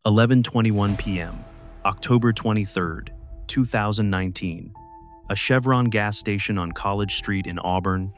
11:21 p.m., October 23rd, 2019. A Chevron gas station on College Street in Auburn,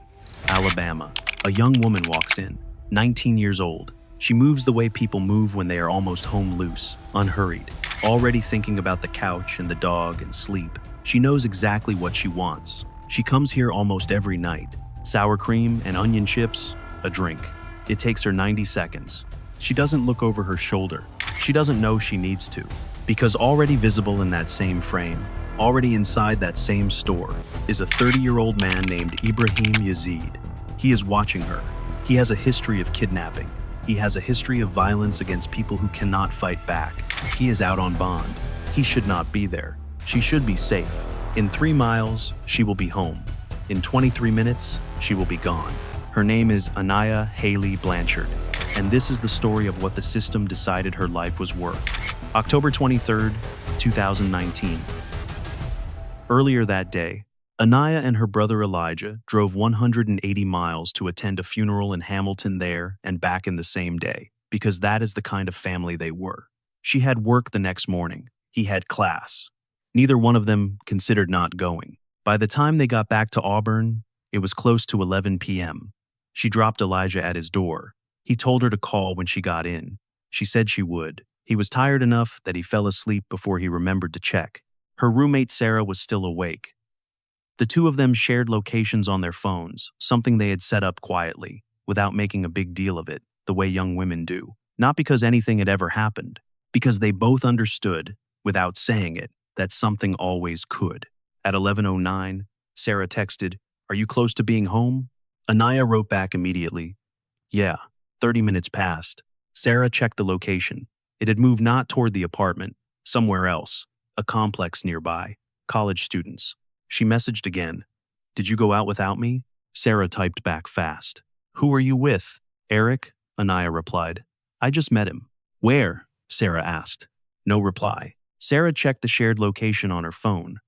Alabama. A young woman walks in, 19 years old. She moves the way people move when they are almost home loose, unhurried, already thinking about the couch and the dog and sleep. She knows exactly what she wants. She comes here almost every night. Sour cream and onion chips, a drink. It takes her 90 seconds. She doesn't look over her shoulder. She doesn't know she needs to, because already visible in that same frame, already inside that same store, is a 30-year-old man named Ibrahim Yazid. He is watching her. He has a history of kidnapping. He has a history of violence against people who cannot fight back. He is out on bond. He should not be there. She should be safe. In 3 miles, she will be home. In 23 minutes, she will be gone. Her name is Anaya Blanchard, and this is the story of what the system decided her life was worth. October 23rd, 2019. Earlier that day, Anaya and her brother Elijah drove 180 miles to attend a funeral in Hamilton there and back in the same day, because that is the kind of family they were. She had work the next morning. He had class. Neither one of them considered not going. By the time they got back to Auburn, it was close to 11 p.m. She dropped Elijah at his door. He told her to call when she got in. She said she would. He was tired enough that he fell asleep before he remembered to check. Her roommate Sarah was still awake. The two of them shared locations on their phones, something they had set up quietly, without making a big deal of it, the way young women do. Not because anything had ever happened, because they both understood, without saying it, that something always could. At 11:09, Sarah texted, "Are you close to being home?" Anaya wrote back immediately, "Yeah." 30 minutes passed. Sarah checked the location. It had moved not toward the apartment, somewhere else, a complex nearby, college students. She messaged again. "Did you go out without me?" Sarah typed back fast. "Who are you with?" "Eric," Anaya replied. "I just met him." "Where?" Sarah asked. No reply. Sarah checked the shared location on her phone.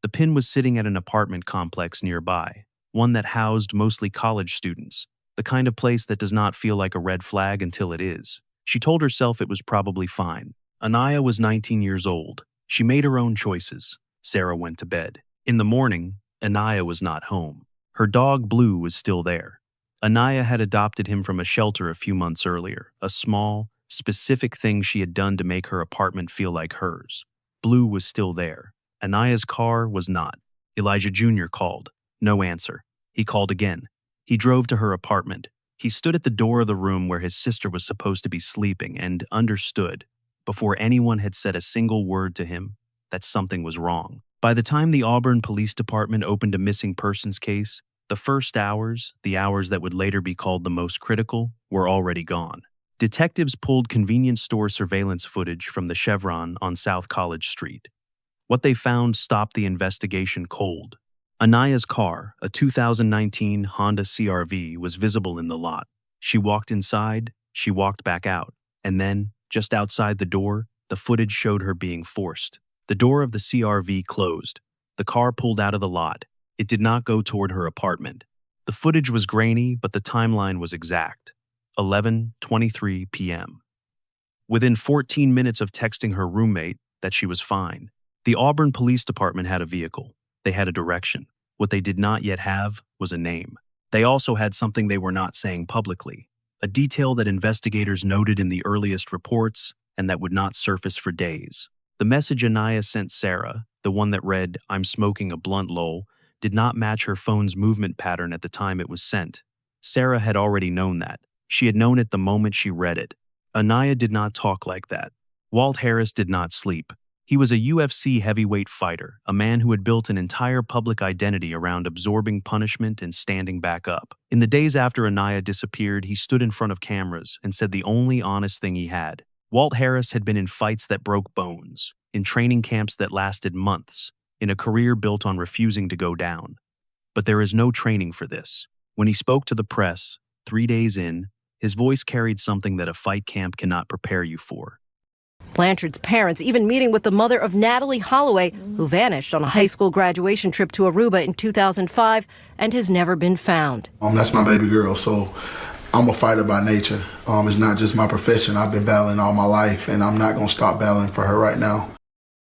The pin was sitting at an apartment complex nearby, one that housed mostly college students, the kind of place that does not feel like a red flag until it is. She told herself it was probably fine. Anaya was 19 years old. She made her own choices. Sarah went to bed. In the morning, Anaya was not home. Her dog Blue was still there. Anaya had adopted him from a shelter a few months earlier, a small, specific thing she had done to make her apartment feel like hers. Blue was still there. Anaya's car was not. Elijah Jr. called. No answer. He called again. He drove to her apartment. He stood at the door of the room where his sister was supposed to be sleeping and understood, before anyone had said a single word to him, that something was wrong. By the time the Auburn Police Department opened a missing persons case, the first hours, the hours that would later be called the most critical, were already gone. Detectives pulled convenience store surveillance footage from the Chevron on South College Street. What they found stopped the investigation cold. Anaya's car, a 2019 Honda CR-V, was visible in the lot. She walked inside, she walked back out, and then, just outside the door, the footage showed her being forced. The door of the CR-V closed. The car pulled out of the lot. It did not go toward her apartment. The footage was grainy, but the timeline was exact. 11:23 p.m. Within 14 minutes of texting her roommate that she was fine, the Auburn Police Department had a vehicle. They had a direction. What they did not yet have was a name. They also had something they were not saying publicly, a detail that investigators noted in the earliest reports and that would not surface for days. The message Anaya sent Sarah, the one that read, "I'm smoking a blunt lol," did not match her phone's movement pattern at the time it was sent. Sarah had already known that. She had known it the moment she read it. Anaya did not talk like that. Walt Harris did not sleep. He was a UFC heavyweight fighter, a man who had built an entire public identity around absorbing punishment and standing back up. In the days after Anaya disappeared, he stood in front of cameras and said the only honest thing he had. Walt Harris had been in fights that broke bones, in training camps that lasted months, in a career built on refusing to go down. But there is no training for this. When he spoke to the press, 3 days in, his voice carried something that a fight camp cannot prepare you for. Blanchard's parents even meeting with the mother of Natalie Holloway, who vanished on a high school graduation trip to Aruba in 2005 and has never been found. That's my baby girl, so I'm a fighter by nature. It's not just my profession. I've been battling all my life, and I'm not going to stop battling for her right now.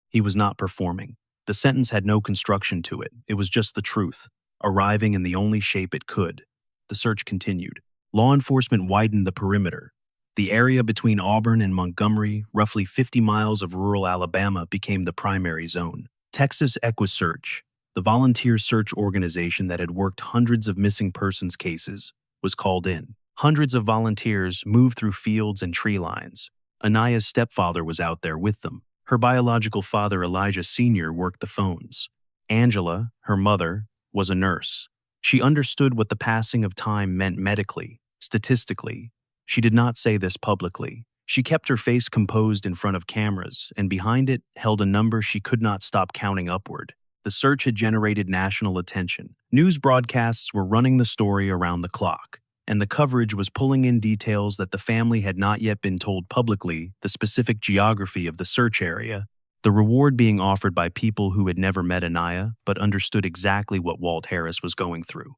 He was not performing. The sentence had no construction to it. It was just the truth, arriving in the only shape it could. The search continued. Law enforcement widened the perimeter. The area between Auburn and Montgomery, roughly 50 miles of rural Alabama, became the primary zone. Texas EquiSearch, the volunteer search organization that had worked hundreds of missing persons cases, was called in. Hundreds of volunteers moved through fields and tree lines. Anaya's stepfather was out there with them. Her biological father, Elijah Sr., worked the phones. Angela, her mother, was a nurse. She understood what the passing of time meant medically, statistically. She did not say this publicly. She kept her face composed in front of cameras, and behind it held a number she could not stop counting upward. The search had generated national attention. News broadcasts were running the story around the clock, and the coverage was pulling in details that the family had not yet been told publicly, the specific geography of the search area, the reward being offered by people who had never met Anaya but understood exactly what Walt Harris was going through.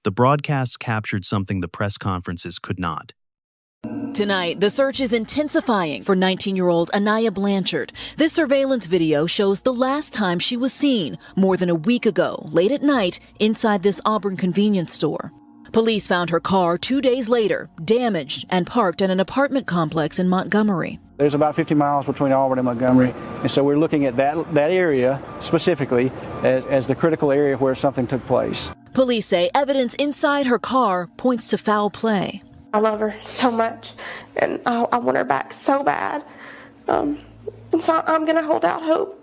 The broadcasts captured something the press conferences could not. Tonight, the search is intensifying for 19-year-old Anaya Blanchard. This surveillance video shows the last time she was seen, more than a week ago, late at night, inside this Auburn convenience store. Police found her car 2 days later, damaged and parked at an apartment complex in Montgomery. There's about 50 miles between Auburn and Montgomery, and so we're looking at that area specifically as the critical area where something took place. Police say evidence inside her car points to foul play. I love her so much, and I want her back so bad, and so I'm going to hold out hope.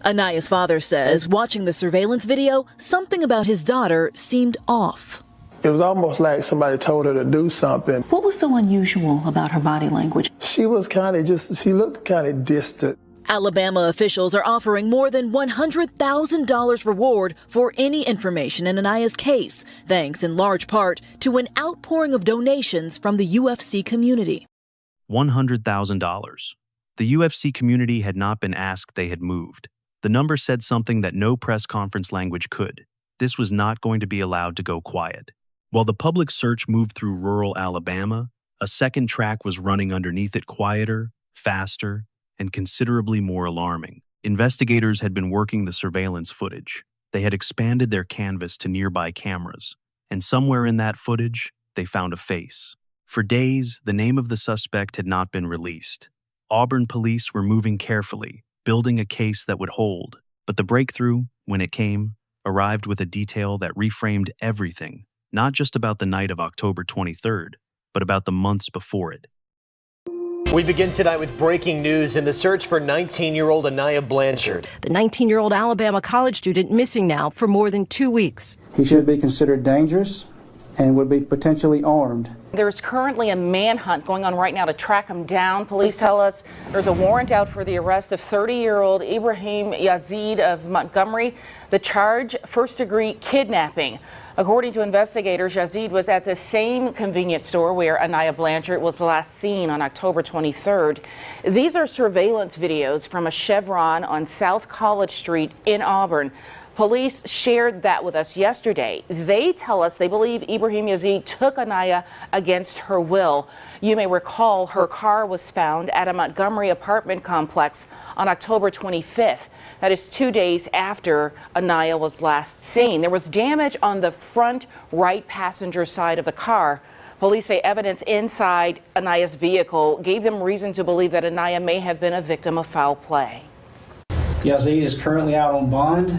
Anaya's father says, watching the surveillance video, something about his daughter seemed off. It was almost like somebody told her to do something. What was so unusual about her body language? She was she looked kind of distant. Alabama officials are offering more than $100,000 reward for any information in Anaya's case, thanks in large part to an outpouring of donations from the UFC community. $100,000. The UFC community had not been asked, they had moved. The number said something that no press conference language could. This was not going to be allowed to go quiet. While the public search moved through rural Alabama, a second track was running underneath it, quieter, faster, and considerably more alarming. Investigators had been working the surveillance footage. They had expanded their canvas to nearby cameras, and somewhere in that footage, they found a face. For days, the name of the suspect had not been released. Auburn police were moving carefully, building a case that would hold. But the breakthrough, when it came, arrived with a detail that reframed everything, not just about the night of October 23rd, but about the months before it. We begin tonight with breaking news in the search for 19-year-old Anaya Blanchard. The 19-year-old Alabama college student missing now for more than 2 weeks. He should be considered dangerous and would be potentially armed. There's currently a manhunt going on right now to track him down. Police tell us there's a warrant out for the arrest of 30-year-old Ibrahim Yazid of Montgomery. The charge, first-degree kidnapping. According to investigators, Yazid was at the same convenience store where Anaya Blanchard was last seen on October 23rd. These are surveillance videos from a Chevron on South College Street in Auburn. Police shared that with us yesterday. They tell us they believe Ibrahim Yazid took Anaya against her will. You may recall her car was found at a Montgomery apartment complex on October 25th. That is 2 days after Anaya was last seen. There was damage on the front right passenger side of the car. Police say evidence inside Anaya's vehicle gave them reason to believe that Anaya may have been a victim of foul play. Yazid is currently out on bond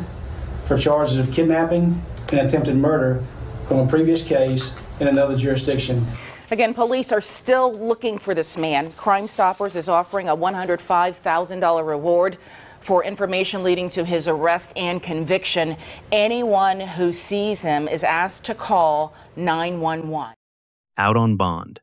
for charges of kidnapping and attempted murder from a previous case in another jurisdiction. Again, police are still looking for this man. Crime Stoppers is offering a $105,000 reward for information leading to his arrest and conviction. Anyone who sees him is asked to call 911. Out on bond.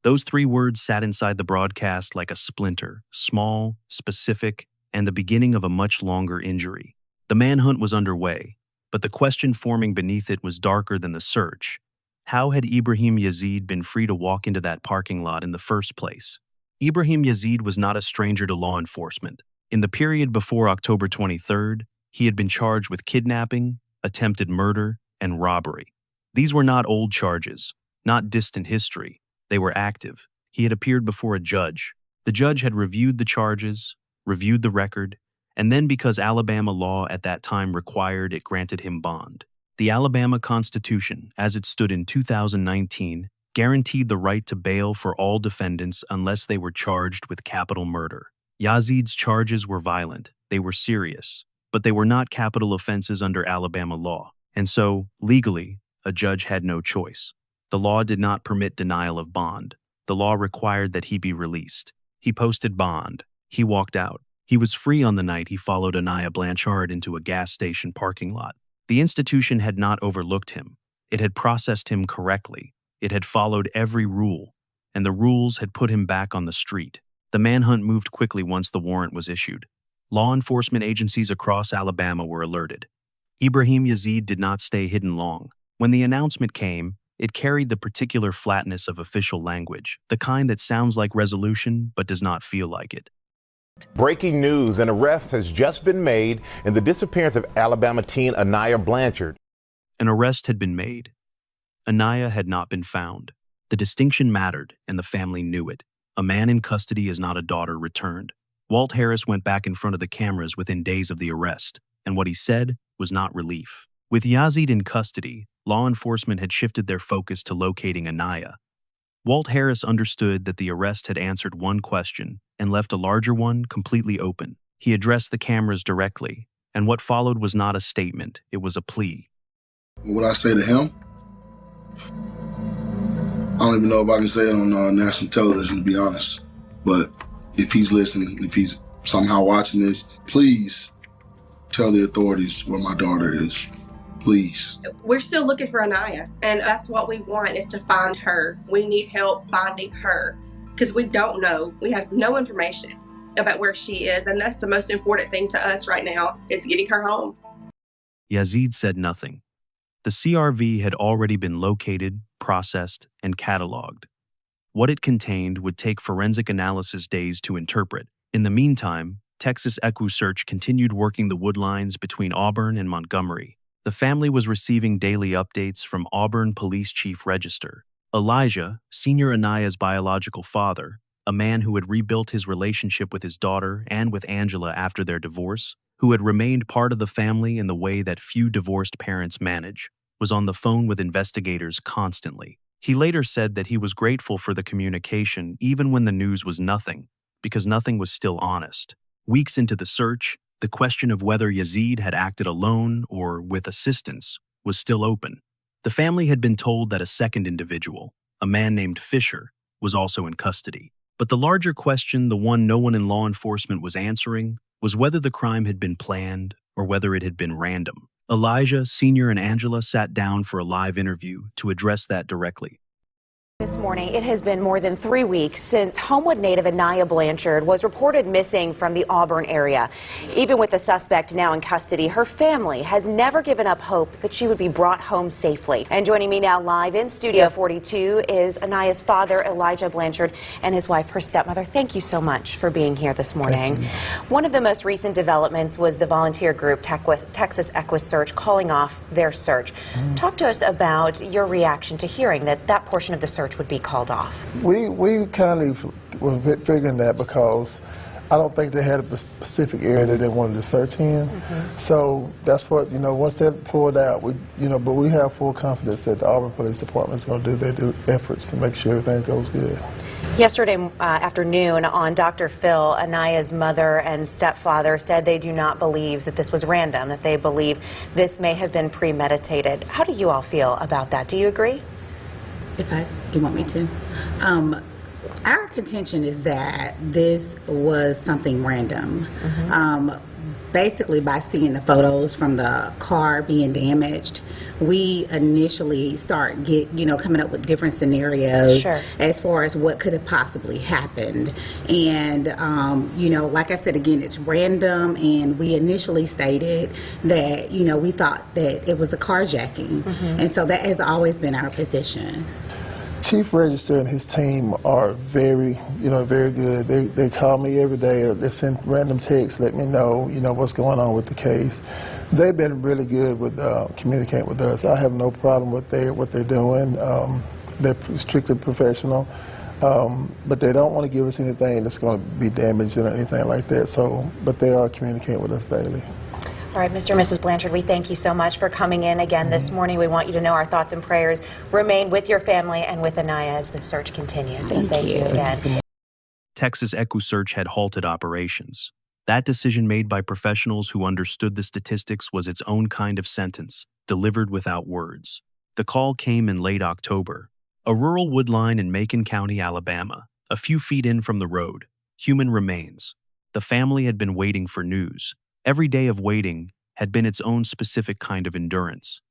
Those 3 words sat inside the broadcast like a splinter, small, specific, and the beginning of a much longer injury. The manhunt was underway, but the question forming beneath it was darker than the search. How had Ibrahim Yazid been free to walk into that parking lot in the first place? Ibrahim Yazid was not a stranger to law enforcement. In the period before October 23rd, he had been charged with kidnapping, attempted murder, and robbery. These were not old charges, not distant history. They were active. He had appeared before a judge. The judge had reviewed the charges, reviewed the record, and then because Alabama law at that time required it, granted him bond. The Alabama Constitution, as it stood in 2019, guaranteed the right to bail for all defendants unless they were charged with capital murder. Yazid's charges were violent, they were serious, but they were not capital offenses under Alabama law, and so, legally, a judge had no choice. The law did not permit denial of bond. The law required that he be released. He posted bond. He walked out. He was free on the night he followed Anaya Blanchard into a gas station parking lot. The institution had not overlooked him. It had processed him correctly. It had followed every rule, and the rules had put him back on the street. The manhunt moved quickly once the warrant was issued. Law enforcement agencies across Alabama were alerted. Ibrahim Yazid did not stay hidden long. When the announcement came, it carried the particular flatness of official language, the kind that sounds like resolution but does not feel like it. Breaking news, an arrest has just been made in the disappearance of Alabama teen Anaya Blanchard. An arrest had been made. Anaya had not been found. The distinction mattered, and the family knew it. A man in custody is not a daughter returned. Walt Harris went back in front of the cameras within days of the arrest, and what he said was not relief. With Yazid in custody, law enforcement had shifted their focus to locating Anaya. Walt Harris understood that the arrest had answered one question and left a larger one completely open. He addressed the cameras directly, and what followed was not a statement, it was a plea. What I say to him? I don't even know if I can say it on national television, to be honest. But if he's listening, if he's somehow watching this, please tell the authorities where my daughter is. Please. We're still looking for Anaya, and that's what we want, is to find her. We need help finding her because we don't know. We have no information about where she is, and that's the most important thing to us right now, is getting her home. Yazid said nothing. The CRV had already been located, processed, and cataloged. What it contained would take forensic analysis days to interpret. In the meantime, Texas EquuSearch continued working the wood lines between Auburn and Montgomery. The family was receiving daily updates from Auburn Police Chief Register. Elijah, senior Anaya's biological father, a man who had rebuilt his relationship with his daughter and with Angela after their divorce, who had remained part of the family in the way that few divorced parents manage, was on the phone with investigators constantly. He later said that he was grateful for the communication even when the news was nothing, because nothing was still honest. Weeks into the search, the question of whether Yazid had acted alone or with assistance was still open. The family had been told that a second individual, a man named Fisher, was also in custody. But the larger question, the one no one in law enforcement was answering, was whether the crime had been planned or whether it had been random. Elijah, Sr., and Angela sat down for a live interview to address that directly. This morning, it has been more than 3 weeks since Homewood native Anaya Blanchard was reported missing from the Auburn area. Even with the suspect now in custody, her family has never given up hope that she would be brought home safely. And joining me now live in Studio 42 is Anaya's father, Elijah Blanchard, and his wife, her stepmother. Thank you so much for being here this morning. One of the most recent developments was the volunteer group Texas EquuSearch calling off their search. Talk to us about your reaction to hearing that that portion of the search would be called off. We kind of was figuring that because I don't think they had a specific area that they wanted to search in. So that's what, once that pulled out, but we have full confidence that the Auburn Police Department is going to do their efforts to make sure everything goes good. Yesterday afternoon on Dr. Phil, Anaya's mother and stepfather said they do not believe that this was random, that they believe this may have been premeditated. How do you all feel about that? Do you agree? Do you want me to? Our contention is that this was something random. Basically, by seeing the photos from the car being damaged, we initially start coming up with different scenarios as far as what could have possibly happened. And like I said, again, it's random, and we initially stated that we thought that it was a carjacking, and so that has always been our position. Chief Register and his team are very good. They call me every day, or they send random texts, let me know, what's going on with the case. They've been really good with communicating with us. I have no problem with what they're doing. they're strictly professional. But they don't want to give us anything that's going to be damaged or anything like that. So, but they are communicating with us daily. All right, Mr. and Mrs. Blanchard, we thank you so much for coming in again this morning. We want you to know our thoughts and prayers remain with your family and with Anaya as the search continues. So thank you again. Thank you so much. Texas EquuSearch had halted operations. That decision made by professionals who understood the statistics was its own kind of sentence, delivered without words. The call came in late October. A rural wood line in Macon County, Alabama, a few feet in from the road. Human remains. The family had been waiting for news. Every day of waiting had been its own specific kind of endurance.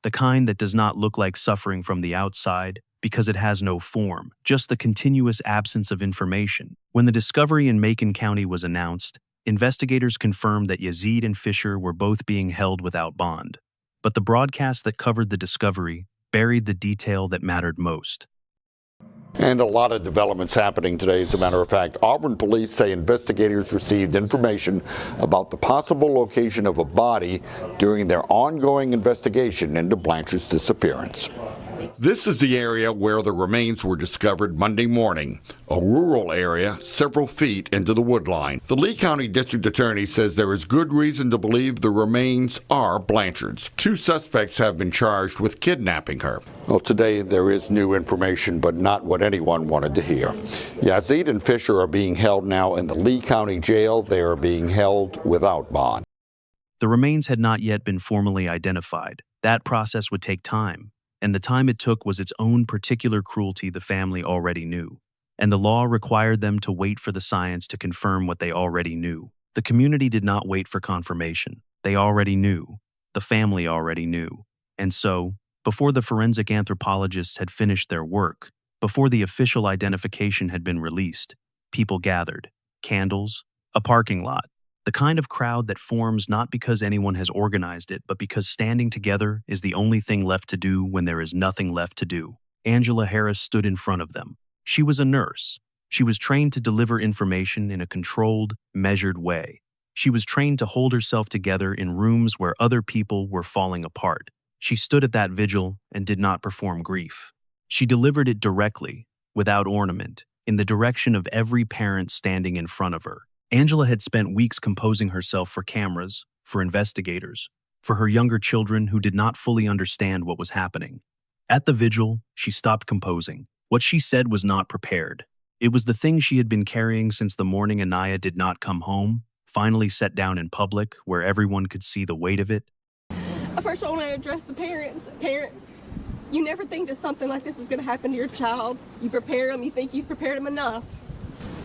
The kind that does not look like suffering from the outside because it has no form, just the continuous absence of information. When the discovery in Macon County was announced, investigators confirmed that Yazid and Fisher were both being held without bond. But the broadcast that covered the discovery buried the detail that mattered most. And a lot of developments happening today. As a matter of fact, Auburn police say investigators received information about the possible location of a body during their ongoing investigation into Blanchard's disappearance. This is the area where the remains were discovered Monday morning, a rural area several feet into the wood line. The Lee County District Attorney says there is good reason to believe the remains are Blanchard's. 2 suspects have been charged with kidnapping her. Well, today there is new information, but not what anyone wanted to hear. Yazid and Fisher are being held now in the Lee County Jail. They are being held without bond. The remains had not yet been formally identified. That process would take time. And the time it took was its own particular cruelty the family already knew. And the law required them to wait for the science to confirm what they already knew. The community did not wait for confirmation. They already knew. The family already knew. And so, before the forensic anthropologists had finished their work, before the official identification had been released, people gathered. Candles, a parking lot. The kind of crowd that forms not because anyone has organized it, but because standing together is the only thing left to do when there is nothing left to do. Angela Harris stood in front of them. She was a nurse. She was trained to deliver information in a controlled, measured way. She was trained to hold herself together in rooms where other people were falling apart. She stood at that vigil and did not perform grief. She delivered it directly, without ornament, in the direction of every parent standing in front of her. Angela had spent weeks composing herself for cameras, for investigators, for her younger children who did not fully understand what was happening. At the vigil, she stopped composing. What she said was not prepared. It was the thing she had been carrying since the morning Anaya did not come home, finally set down in public where everyone could see the weight of it. First, I want to address the parents. Parents, you never think that something like this is going to happen to your child. You prepare them, you think you've prepared them enough.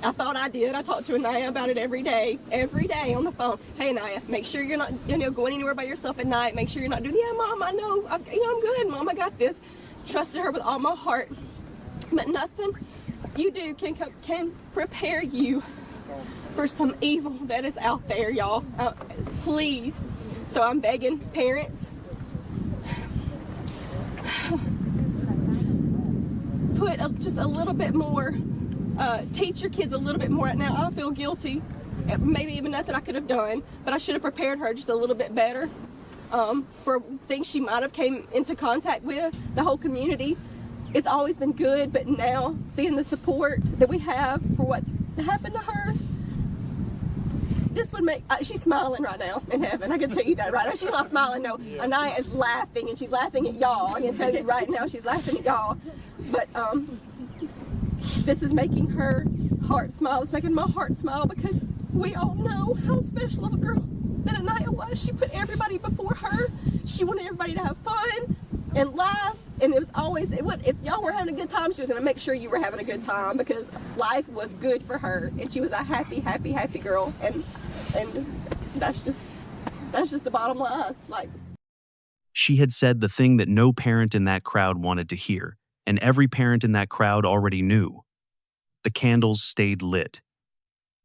I thought I did. I talked to Anaya about it every day on the phone. Hey, Anaya, make sure you're not, going anywhere by yourself at night. Make sure you're not doing, yeah, Mom, I know, I'm good, Mom, I got this. Trusted her with all my heart. But nothing you do can prepare you for some evil that is out there, y'all. Please. So I'm begging parents, put just a little bit more, teach your kids a little bit more. Right now, I feel guilty, maybe even nothing I could have done, but I should have prepared her just a little bit better for things she might have came into contact with. The whole community, it's always been good, but now seeing the support that we have for what's happened to her, this would make, she's smiling right now in heaven, I can tell you that right now. She's not smiling, no. Anaya is laughing, and she's laughing at y'all. I can tell you right now, she's laughing at y'all. But this is making her heart smile. It's making my heart smile because we all know how special of a girl that Anaya was. She put everybody before her. She wanted everybody to have fun and laugh. And it was always, if y'all were having a good time, she was going to make sure you were having a good time because life was good for her. And she was a happy, happy, happy girl. And that's just the bottom line. She had said the thing that no parent in that crowd wanted to hear, and every parent in that crowd already knew. The candles stayed lit.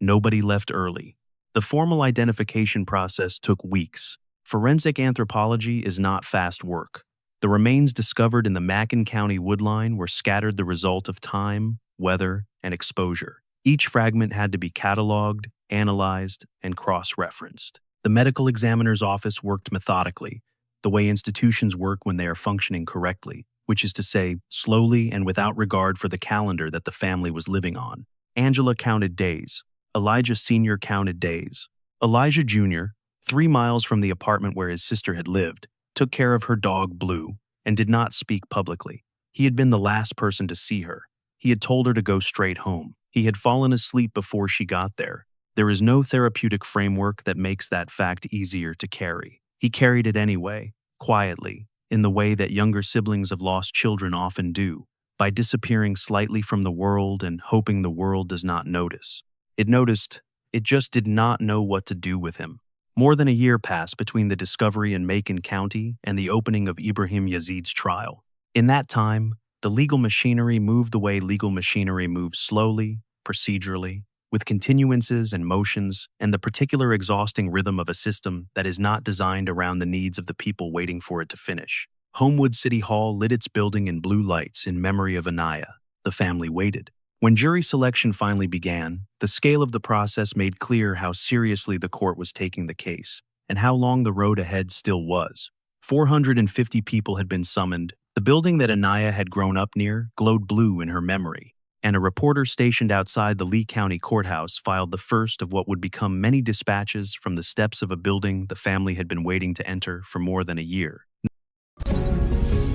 Nobody left early. The formal identification process took weeks. Forensic anthropology is not fast work. The remains discovered in the Macon County woodline were scattered the result of time, weather, and exposure. Each fragment had to be cataloged, analyzed, and cross-referenced. The medical examiner's office worked methodically, the way institutions work when they are functioning correctly. which is to say, slowly and without regard for the calendar that the family was living on. Angela counted days. Elijah Sr. counted days. Elijah Jr., 3 miles from the apartment where his sister had lived, took care of her dog Blue and did not speak publicly. He had been the last person to see her. He had told her to go straight home. He had fallen asleep before she got there. There is no therapeutic framework that makes that fact easier to carry. He carried it anyway, quietly, in the way that younger siblings of lost children often do, by disappearing slightly from the world and hoping the world does not notice. It noticed, it just did not know what to do with him. More than a year passed between the discovery in Macon County and the opening of Ibrahim Yazid's trial. In that time, the legal machinery moved the way legal machinery moves slowly, procedurally, with continuances and motions and the particular exhausting rhythm of a system that is not designed around the needs of the people waiting for it to finish. Homewood City Hall lit its building in blue lights in memory of Anaya. The family waited. When jury selection finally began, the scale of the process made clear how seriously the court was taking the case and how long the road ahead still was. 450 people had been summoned. The building that Anaya had grown up near glowed blue in her memory, and a reporter stationed outside the Lee County Courthouse filed the first of what would become many dispatches from the steps of a building the family had been waiting to enter for more than a year.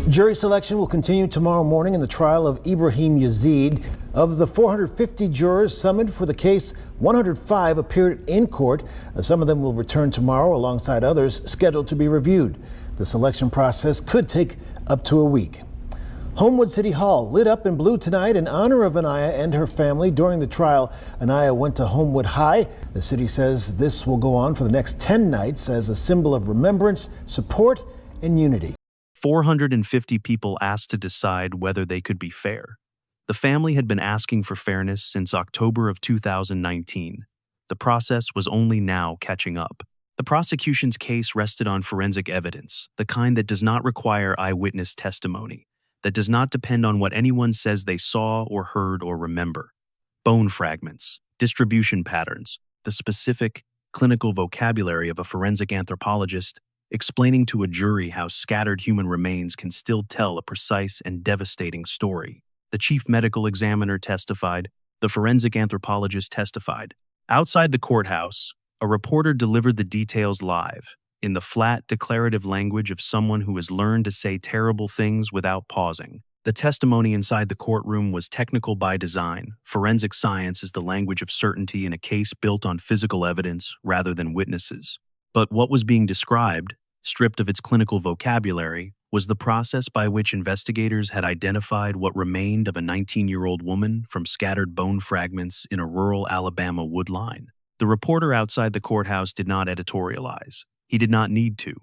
Jury selection will continue tomorrow morning in the trial of Ibrahim Yazid. Of the 450 jurors summoned for the case, 105 appeared in court. Some of them will return tomorrow alongside others scheduled to be reviewed. The selection process could take up to a week. Homewood City Hall lit up in blue tonight in honor of Anaya and her family. During the trial, Anaya went to Homewood High. The city says this will go on for the next 10 nights as a symbol of remembrance, support, and unity. 450 people asked to decide whether they could be fair. The family had been asking for fairness since October of 2019. The process was only now catching up. The prosecution's case rested on forensic evidence, the kind that does not require eyewitness testimony, that does not depend on what anyone says they saw or heard or remember. Bone fragments, distribution patterns, the specific, clinical vocabulary of a forensic anthropologist, explaining to a jury how scattered human remains can still tell a precise and devastating story. The chief medical examiner testified. The forensic anthropologist testified. Outside the courthouse, a reporter delivered the details live, in the flat, declarative language of someone who has learned to say terrible things without pausing. The testimony inside the courtroom was technical by design. Forensic science is the language of certainty in a case built on physical evidence rather than witnesses. But what was being described, stripped of its clinical vocabulary, was the process by which investigators had identified what remained of a 19-year-old woman from scattered bone fragments in a rural Alabama woodline. The reporter outside the courthouse did not editorialize. He did not need to.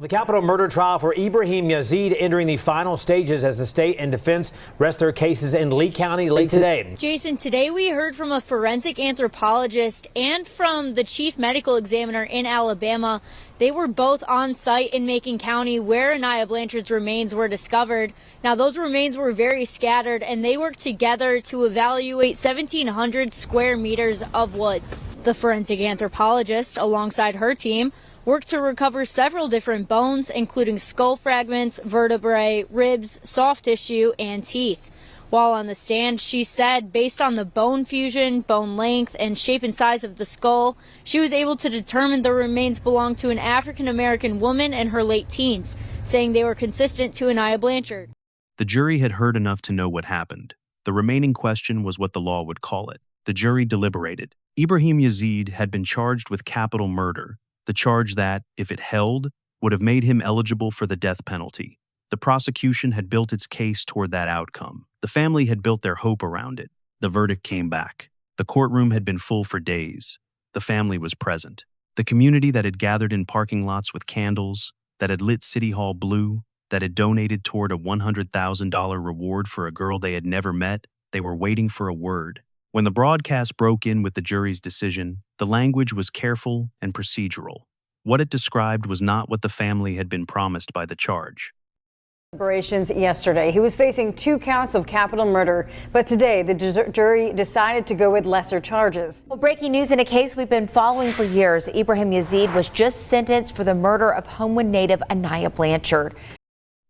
The capital murder trial for Ibrahim Yazid entering the final stages as the state and defense rest their cases in Lee County late today. Jason, today we heard from a forensic anthropologist and from the chief medical examiner in Alabama. They were both on site in Macon County where Anaya Blanchard's remains were discovered. Now, those remains were very scattered, and they worked together to evaluate 1,700 square meters of woods. The forensic anthropologist, alongside her team, worked to recover several different bones, including skull fragments, vertebrae, ribs, soft tissue, and teeth. While on the stand, she said based on the bone fusion, bone length, and shape and size of the skull, she was able to determine the remains belonged to an African-American woman in her late teens, saying they were consistent to Anaya Blanchard. The jury had heard enough to know what happened. The remaining question was what the law would call it. The jury deliberated. Ibrahim Yazid had been charged with capital murder, the charge that, if it held, would have made him eligible for the death penalty. The prosecution had built its case toward that outcome. The family had built their hope around it. The verdict came back. The courtroom had been full for days. The family was present. The community that had gathered in parking lots with candles, that had lit City Hall blue, that had donated toward a $100,000 reward for a girl they had never met, they were waiting for a word. When the broadcast broke in with the jury's decision, the language was careful and procedural. What it described was not what the family had been promised by the charge. Deliberations yesterday. He was facing 2 counts of capital murder, but today the jury decided to go with lesser charges. Well, breaking news in a case we've been following for years. Ibrahim Yazid was just sentenced for the murder of Homewood native Anaya Blanchard.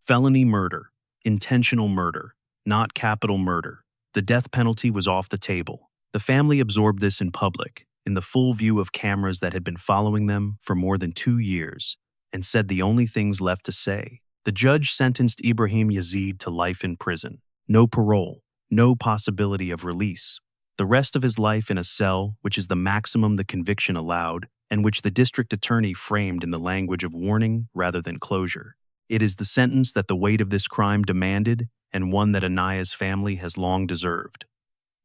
Felony murder. Intentional murder, not capital murder. The death penalty was off the table. The family absorbed this in public, in the full view of cameras that had been following them for more than 2 years, and said the only things left to say. The judge sentenced Ibrahim Yazid to life in prison. No parole, no possibility of release. The rest of his life in a cell, which is the maximum the conviction allowed, and which the district attorney framed in the language of warning rather than closure. It is the sentence that the weight of this crime demanded, and one that Anaya's family has long deserved.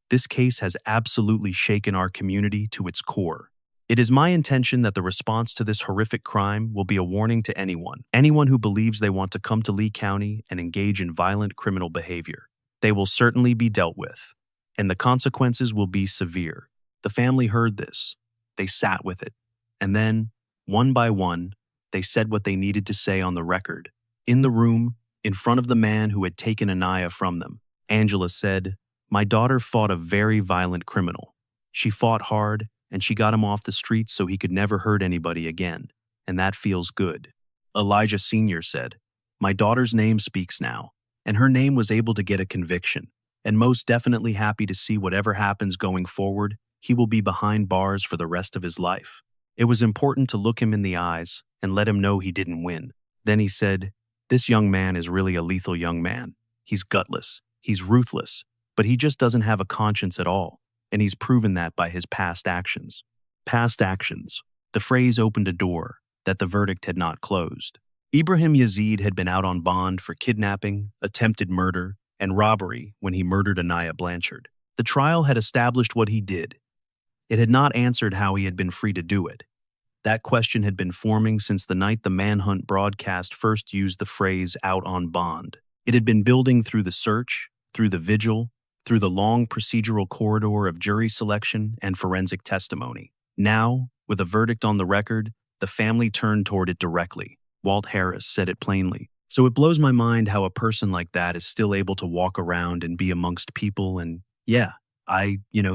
This case has absolutely shaken our community to its core. It is my intention that the response to this horrific crime will be a warning to anyone who believes they want to come to Lee County and engage in violent criminal behavior. They will certainly be dealt with, and the consequences will be severe. The family heard this. They sat with it. And then, one by one, they said what they needed to say on the record. In the room, in front of the man who had taken Anaya from them, Angela said, "My daughter fought a very violent criminal. She fought hard, and she got him off the streets so he could never hurt anybody again, and that feels good." Elijah Sr. said, "My daughter's name speaks now, and her name was able to get a conviction, and most definitely happy to see whatever happens going forward, he will be behind bars for the rest of his life." It was important to look him in the eyes and let him know he didn't win. Then he said, "This young man is really a lethal young man. He's gutless, he's ruthless, but he just doesn't have a conscience at all, and he's proven that by his past actions." Past actions. The phrase opened a door that the verdict had not closed. Ibrahim Yazid had been out on bond for kidnapping, attempted murder, and robbery when he murdered Anaya Blanchard. The trial had established what he did. It had not answered how he had been free to do it. That question had been forming since the night the manhunt broadcast first used the phrase "out on bond." It had been building through the search, through the vigil, through the long procedural corridor of jury selection and forensic testimony. Now, with a verdict on the record, the family turned toward it directly. Walt Harris said it plainly. So it blows my mind how a person like that is still able to walk around and be amongst people and,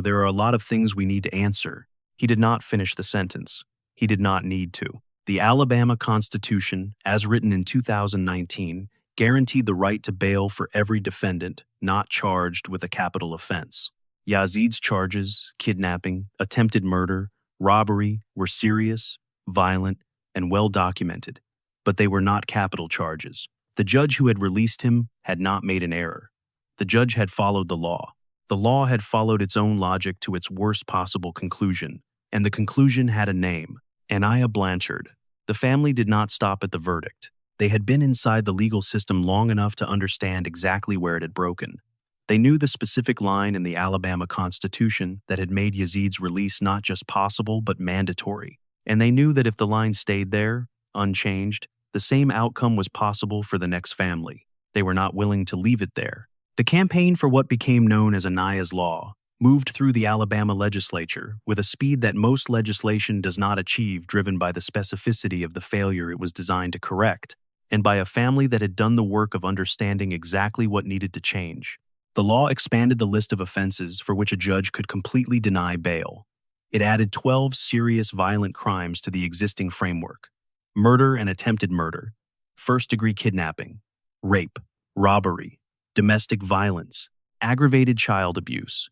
there are a lot of things we need to answer. He did not finish the sentence. He did not need to. The Alabama Constitution, as written in 2019, guaranteed the right to bail for every defendant not charged with a capital offense. Yazid's charges, kidnapping, attempted murder, robbery, were serious, violent, and well documented, but they were not capital charges. The judge who had released him had not made an error. The judge had followed the law. The law had followed its own logic to its worst possible conclusion, and the conclusion had a name: Anaya Blanchard. The family did not stop at the verdict. They had been inside the legal system long enough to understand exactly where it had broken. They knew the specific line in the Alabama Constitution that had made Yazid's release not just possible but mandatory. And they knew that if the line stayed there, unchanged, the same outcome was possible for the next family. They were not willing to leave it there. The campaign for what became known as Anaya's Law moved through the Alabama legislature with a speed that most legislation does not achieve, driven by the specificity of the failure it was designed to correct, and by a family that had done the work of understanding exactly what needed to change. The law expanded the list of offenses for which a judge could completely deny bail. It added 12 serious violent crimes to the existing framework: murder and attempted murder, first-degree kidnapping, rape, robbery, domestic violence, aggravated child abuse.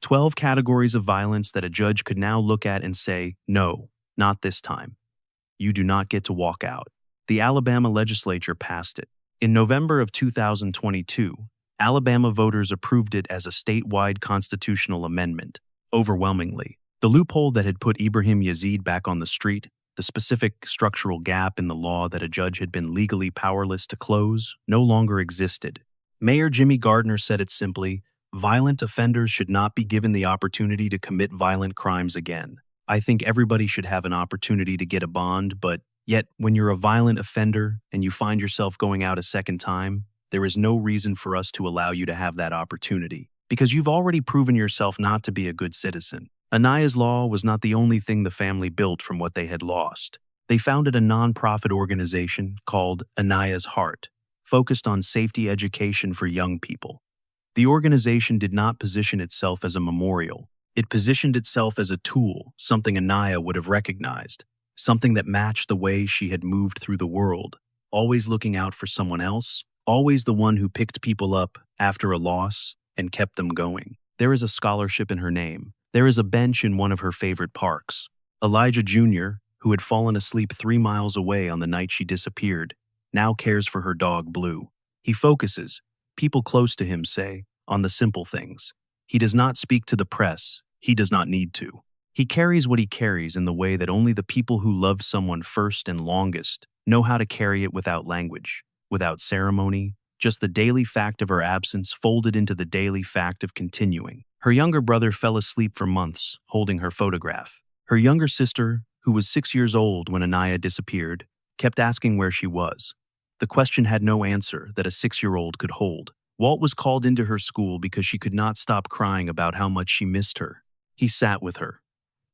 12 categories of violence that a judge could now look at and say, "No, not this time. You do not get to walk out." The Alabama legislature passed it. In November of 2022, Alabama voters approved it as a statewide constitutional amendment, overwhelmingly. The loophole that had put Ibrahim Yazid back on the street, the specific structural gap in the law that a judge had been legally powerless to close, no longer existed. Mayor Jimmy Gardner said it simply: "Violent offenders should not be given the opportunity to commit violent crimes again. I think everybody should have an opportunity to get a bond, but yet when you're a violent offender and you find yourself going out a second time, there is no reason for us to allow you to have that opportunity, because you've already proven yourself not to be a good citizen." Anaya's Law was not the only thing the family built from what they had lost. They founded a nonprofit organization called Anaya's Heart, focused on safety education for young people. The organization did not position itself as a memorial. It positioned itself as a tool, something Anaya would have recognized, something that matched the way she had moved through the world, always looking out for someone else, always the one who picked people up after a loss and kept them going. There is a scholarship in her name. There is a bench in one of her favorite parks. Elijah Jr., who had fallen asleep 3 miles away on the night she disappeared, now cares for her dog Blue. He focuses, people close to him say, on the simple things. He does not speak to the press. He does not need to. He carries what he carries in the way that only the people who love someone first and longest know how to carry it without language, without ceremony, just the daily fact of her absence folded into the daily fact of continuing. Her younger brother fell asleep for months, holding her photograph. Her younger sister, who was 6 years old when Anaya disappeared, kept asking where she was. The question had no answer that a 6-year-old could hold. Walt was called into her school because she could not stop crying about how much she missed her. He sat with her.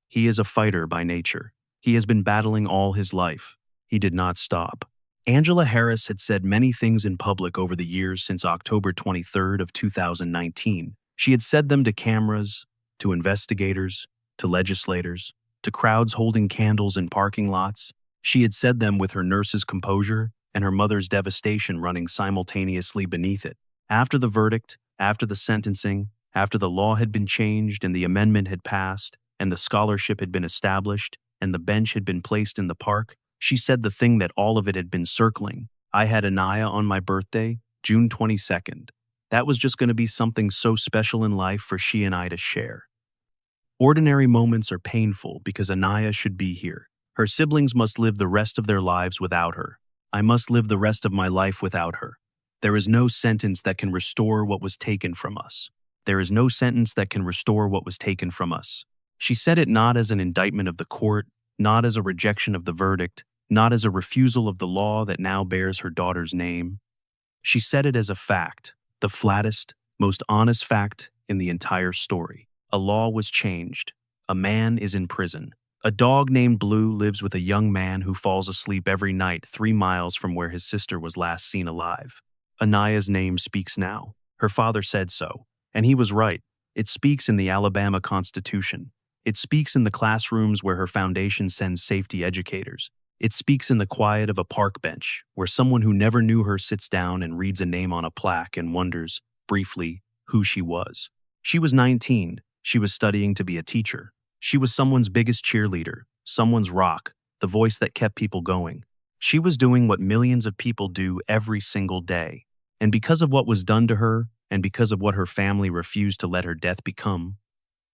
He is a fighter by nature. He has been battling all his life. He did not stop. Angela Harris had said many things in public over the years since October 23rd of 2019. She had said them to cameras, to investigators, to legislators, to crowds holding candles in parking lots. She had said them with her nurse's composure and her mother's devastation running simultaneously beneath it. After the verdict, after the sentencing, after the law had been changed and the amendment had passed, and the scholarship had been established, and the bench had been placed in the park, she said the thing that all of it had been circling. I had Anaya on my birthday, June 22nd. That was just going to be something so special in life for she and I to share. Ordinary moments are painful because Anaya should be here. Her siblings must live the rest of their lives without her. I must live the rest of my life without her. There is no sentence that can restore what was taken from us. There is no sentence that can restore what was taken from us. She said it not as an indictment of the court, not as a rejection of the verdict, not as a refusal of the law that now bears her daughter's name. She said it as a fact, the flattest, most honest fact in the entire story. A law was changed. A man is in prison. A dog named Blue lives with a young man who falls asleep every night 3 miles from where his sister was last seen alive. Anaya's name speaks now. Her father said so, and he was right. It speaks in the Alabama Constitution. It speaks in the classrooms where her foundation sends safety educators. It speaks in the quiet of a park bench, where someone who never knew her sits down and reads a name on a plaque and wonders, briefly, who she was. She was 19. She was studying to be a teacher. She was someone's biggest cheerleader, someone's rock, the voice that kept people going. She was doing what millions of people do every single day. And because of what was done to her, and because of what her family refused to let her death become,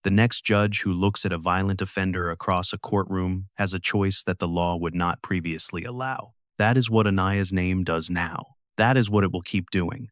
the next judge who looks at a violent offender across a courtroom has a choice that the law would not previously allow. That is what Anaya's name does now. That is what it will keep doing.